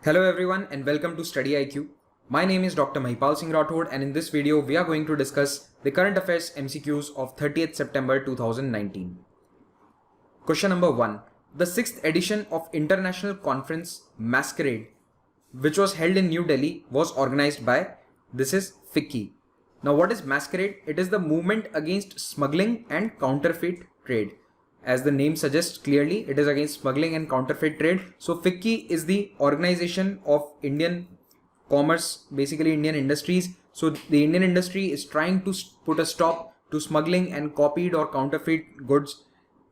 Hello everyone and welcome to StudyIQ. My name is Dr. Mahipal Singh Rathod and in this video we are going to discuss the current affairs MCQs of 30th September 2019. Question number 1. The 6th edition of International Conference Masquerade, which was held in New Delhi, was organized by, this is FICCI. Now what is Masquerade? It is the movement against smuggling and counterfeit trade. As the name suggests clearly, it is against smuggling and counterfeit trade. So FICCI is the organization of Indian commerce, basically Indian industries. So the Indian industry is trying to put a stop to smuggling and copied or counterfeit goods.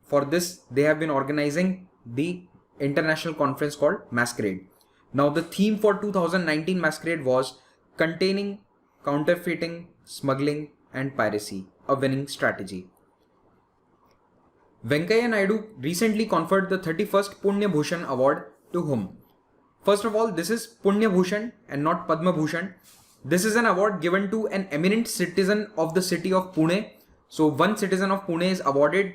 For this, they have been organizing the international conference called Masquerade. Now the theme for 2019 Masquerade was containing counterfeiting, smuggling and piracy, a winning strategy. Venkaiah Naidu recently conferred the 31st Punya Bhushan Award to whom? First of all, this is Punya Bhushan and not Padma Bhushan. This is an award given to an eminent citizen of the city of Pune. So one citizen of Pune is awarded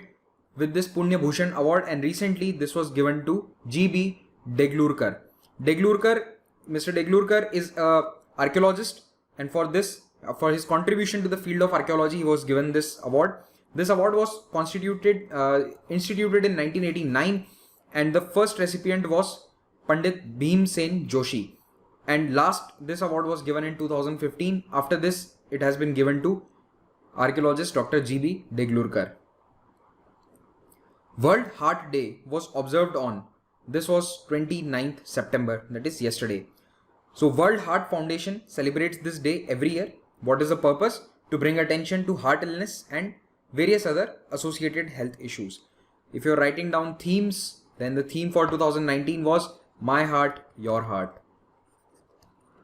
with this Punya Bhushan Award, and recently this was given to G.B. Deglurkar. Mr. Deglurkar is an archaeologist, and for his contribution to the field of archaeology, he was given this award. This award was instituted in 1989, and the first recipient was Pandit Bhim Sen Joshi. And last, this award was given in 2015. After this, it has been given to archaeologist Dr. G.B. Deglurkar. World Heart Day was observed on, this was 29th September, that is yesterday. So World Heart Foundation celebrates this day every year. What is the purpose? To bring attention to heart illness and various other associated health issues. If you're writing down themes, then the theme for 2019 was My Heart, Your Heart.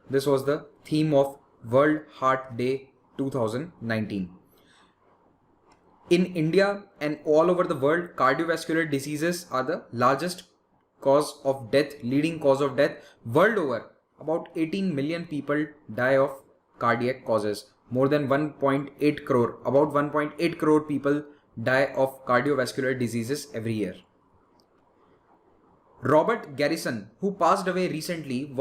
This was the theme of World Heart Day 2019. In India and all over the world, cardiovascular diseases are the largest cause of death, leading cause of death. World over, about 18 million people die of cardiac causes. More than 1.8 crore, about 1.8 crore people die of cardiovascular diseases every year. Robert Garrison, who passed away recently,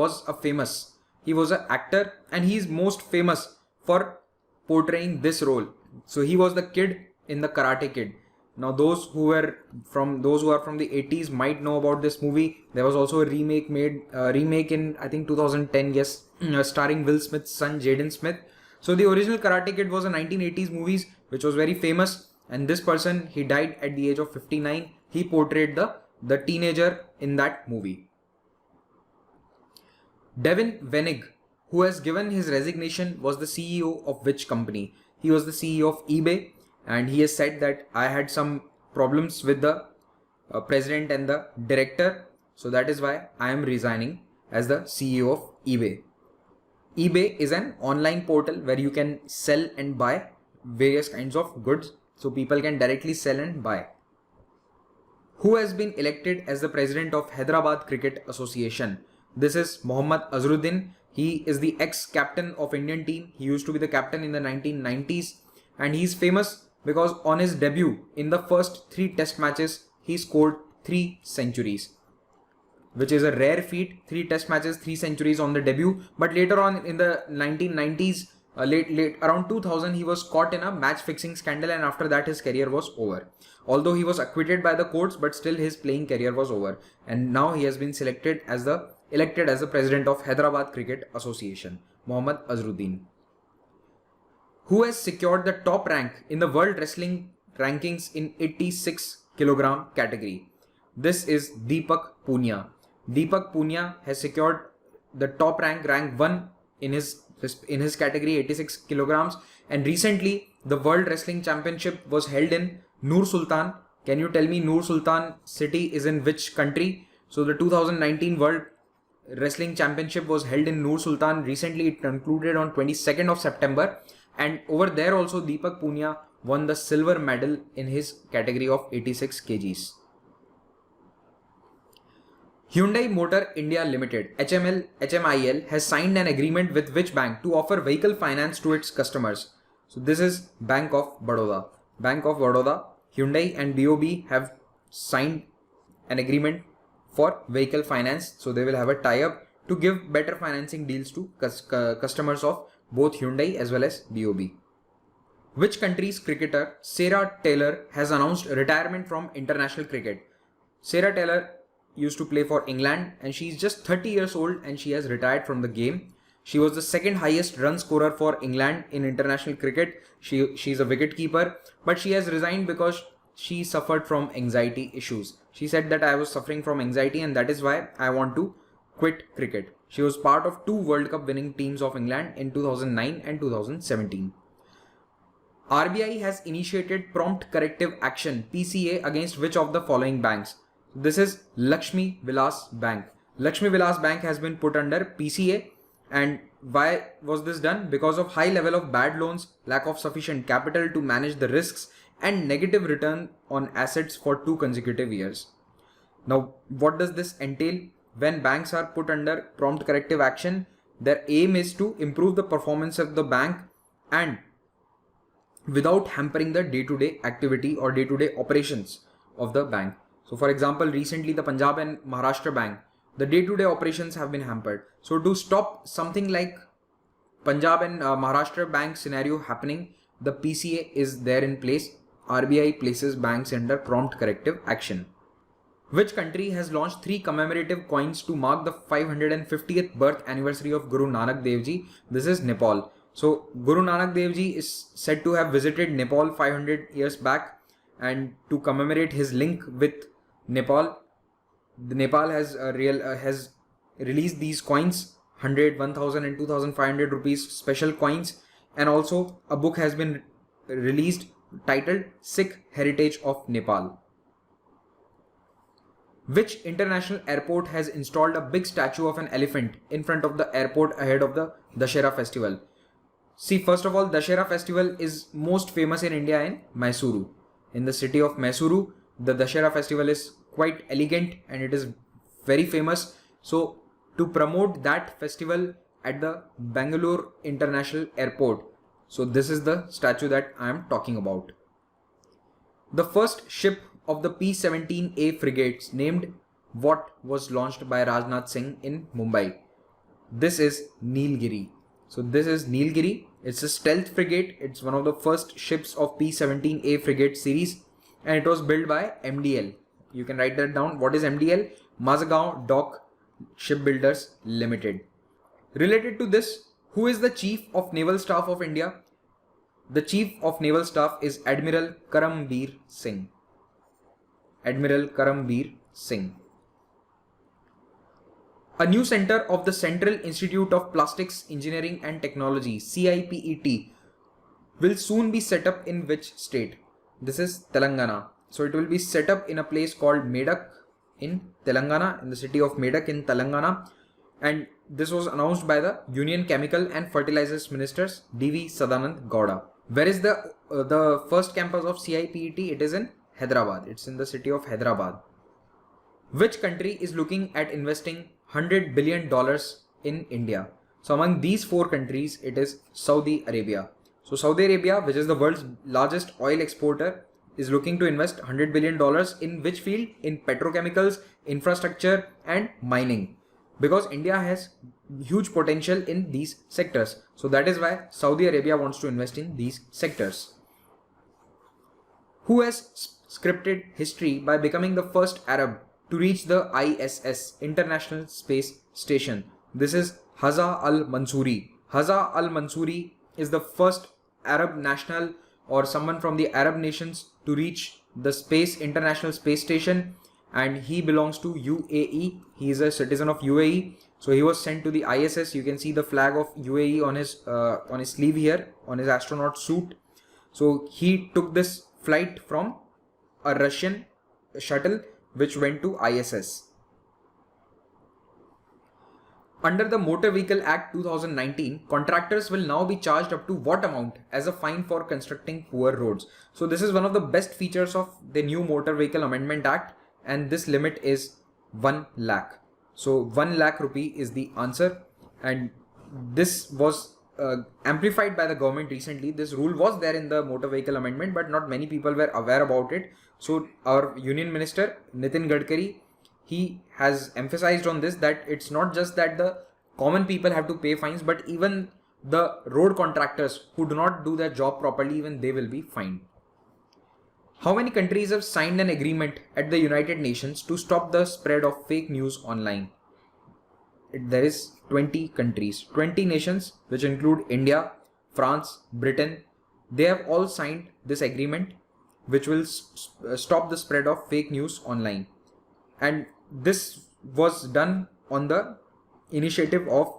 he was an actor, and he is most famous for portraying this role. So he was the kid in the Karate Kid. Now those who are from the 80s might know about this movie. There was also a remake in I think 2010, yes, starring Will Smith's son Jaden Smith. So the original Karate Kid was a 1980s movie which was very famous, and this person, he died at the age of 59. He portrayed the teenager in that movie. Devin Wenig, who has given his resignation, was the CEO of which company? He was the CEO of eBay, and he has said that I had some problems with the president and the director, so that is why I am resigning as the CEO of eBay. eBay is an online portal where you can sell and buy various kinds of goods. So people can directly sell and buy. Who has been elected as the president of Hyderabad Cricket Association? This is Mohammad Azharuddin. He is the ex-captain of Indian team. He used to be the captain in the 1990s. And he is famous because on his debut in the first 3 test matches, he scored 3 centuries. Which is a rare feat, 3 test matches, 3 centuries on the debut. But later on in the 1990s, around 2000, he was caught in a match fixing scandal, and after that his career was over. Although he was acquitted by the courts, but still his playing career was over. And now he has been elected as the president of Hyderabad Cricket Association, Mohammad Azharuddin. Who has secured the top rank in the World Wrestling Rankings in 86 kg category? This is Deepak Punia. Deepak Punia has secured the top rank 1 in his category, 86 kilograms. And recently the World Wrestling Championship was held in Nur Sultan. Can you tell me Nur Sultan city is in which country? So the 2019 World Wrestling Championship was held in Nur Sultan. Recently it concluded on 22nd of September. And over there also Deepak Punia won the silver medal in his category of 86 kgs. Hyundai Motor India Limited HMIL has signed an agreement with which bank to offer vehicle finance to its customers? So this is Bank of Baroda. Hyundai and BOB have signed an agreement for vehicle finance. So they will have a tie-up to give better financing deals to customers of both Hyundai as well as BOB. Which country's cricketer Sarah Taylor has announced retirement from international cricket? Sarah Taylor used to play for England and she's just 30 years old and she has retired from the game. She was the second highest run scorer for England in international cricket. She's a wicketkeeper, but she has resigned because she suffered from anxiety issues. She said that I was suffering from anxiety and that is why I want to quit cricket. She was part of 2 World Cup winning teams of England in 2009 and 2017. RBI has initiated prompt corrective action PCA against which of the following banks? This is Lakshmi Vilas Bank. Lakshmi Vilas Bank has been put under PCA, and why was this done? Because of high level of bad loans, lack of sufficient capital to manage the risks, and negative return on assets for 2 consecutive years. Now, what does this entail? When banks are put under prompt corrective action, their aim is to improve the performance of the bank and without hampering the day-to-day activity or day-to-day operations of the bank. So for example, recently the Punjab and Maharashtra Bank, the day-to-day operations have been hampered. So to stop something like Punjab and Maharashtra Bank scenario happening, the PCA is there in place. RBI places banks under prompt corrective action. Which country has launched 3 commemorative coins to mark the 550th birth anniversary of Guru Nanak Dev Ji? This is Nepal. So Guru Nanak Dev Ji is said to have visited Nepal 500 years back, and to commemorate his link with Nepal, Nepal has released these coins, 100, 1000 and 2500 rupees special coins, and also a book has been released titled Sikh Heritage of Nepal. Which international airport has installed a big statue of an elephant in front of the airport ahead of the Dussehra festival? See, first of all, Dussehra festival is most famous in India in Mysuru. In the city of Mysuru, the Dussehra festival is quite elegant and it is very famous. So to promote that festival at the Bangalore International Airport, so this is the statue that I am talking about. The first ship of the P-17A frigates named what was launched by Rajnath Singh in Mumbai? This is Nilgiri. So this is Nilgiri. It's a stealth frigate. It's one of the first ships of P-17A frigate series and it was built by MDL. You can write that down. What is MDL? Mazagaon Dock Shipbuilders Limited. Related to this, who is the Chief of Naval Staff of India? The Chief of Naval Staff is Admiral Karambir Singh. Admiral Karambir Singh. A new center of the Central Institute of Plastics Engineering and Technology CIPET will soon be set up in which state? This is Telangana. So it will be set up in a place called Medak in Telangana, in the city of Medak in Telangana, and this was announced by the Union Chemical and Fertilizers Ministers D.V. Sadanand Gowda. Where is the first campus of CIPET? It is in Hyderabad. It's in the city of Hyderabad. Which country is looking at investing $100 billion in India? So among these 4 countries, it is Saudi Arabia. So Saudi Arabia, which is the world's largest oil exporter, is looking to invest $100 billion in which field? In petrochemicals, infrastructure and mining. Because India has huge potential in these sectors. So that is why Saudi Arabia wants to invest in these sectors. Who has scripted history by becoming the first Arab to reach the ISS, International Space Station? This is Haza al-Mansouri. Haza al-Mansouri is the first Arab national or someone from the Arab nations to reach the International Space Station, and he belongs to UAE. He is a citizen of UAE. So he was sent to the ISS. You can see the flag of UAE on his sleeve here, on his astronaut suit. So he took this flight from a Russian shuttle which went to ISS. Under the Motor Vehicle Act 2019, contractors will now be charged up to what amount as a fine for constructing poor roads? So this is one of the best features of the new Motor Vehicle Amendment Act, and this limit is 1 lakh. So 1 lakh rupee is the answer, and this was amplified by the government recently. This rule was there in the Motor Vehicle Amendment, but not many people were aware about it. So our Union Minister Nitin Gadkari, he has emphasized on this, that it's not just that the common people have to pay fines, but even the road contractors who do not do their job properly, even they will be fined. How many countries have signed an agreement at the United Nations to stop the spread of fake news online? There is 20 countries, 20 nations, which include India, France, Britain. They have all signed this agreement which will stop the spread of fake news online. And this was done on the initiative of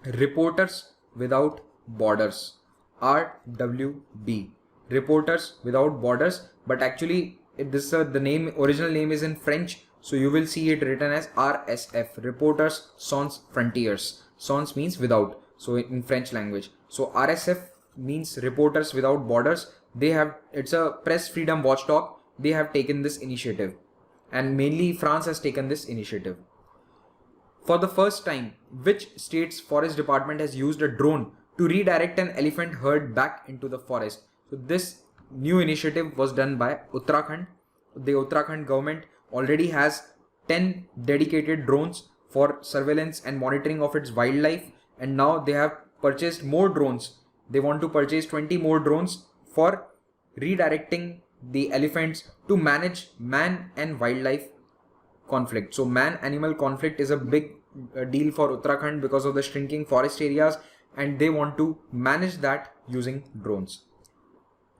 Reporters Without Borders, RWB, Reporters Without Borders, but actually the original name is in French, so you will see it written as RSF, Reporters Sans Frontières. Sans means without, so in French language. So RSF means Reporters Without Borders. It's a press freedom watchdog. They have taken this initiative, and mainly France has taken this initiative. For the first time, which state's forest department has used a drone to redirect an elephant herd back into the forest? So this new initiative was done by Uttarakhand. The Uttarakhand government already has 10 dedicated drones for surveillance and monitoring of its wildlife, and now they have purchased more drones. They want to purchase 20 more drones for redirecting the elephants to manage man and wildlife conflict. So man-animal conflict is a big deal for Uttarakhand because of the shrinking forest areas, and they want to manage that using drones.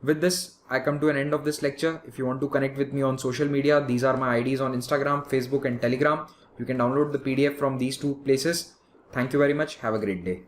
With this, I come to an end of this lecture. If you want to connect with me on social media, these are my IDs on Instagram, Facebook and Telegram. You can download the PDF from these two places. Thank you very much. Have a great day.